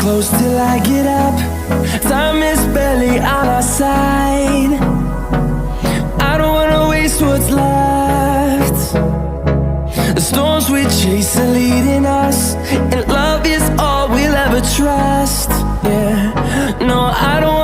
close till I get up. Time is barely on our side. I don't wanna waste what's left. The storms we chase are leading us, and love is all we'll ever trust. Yeah, no, I don't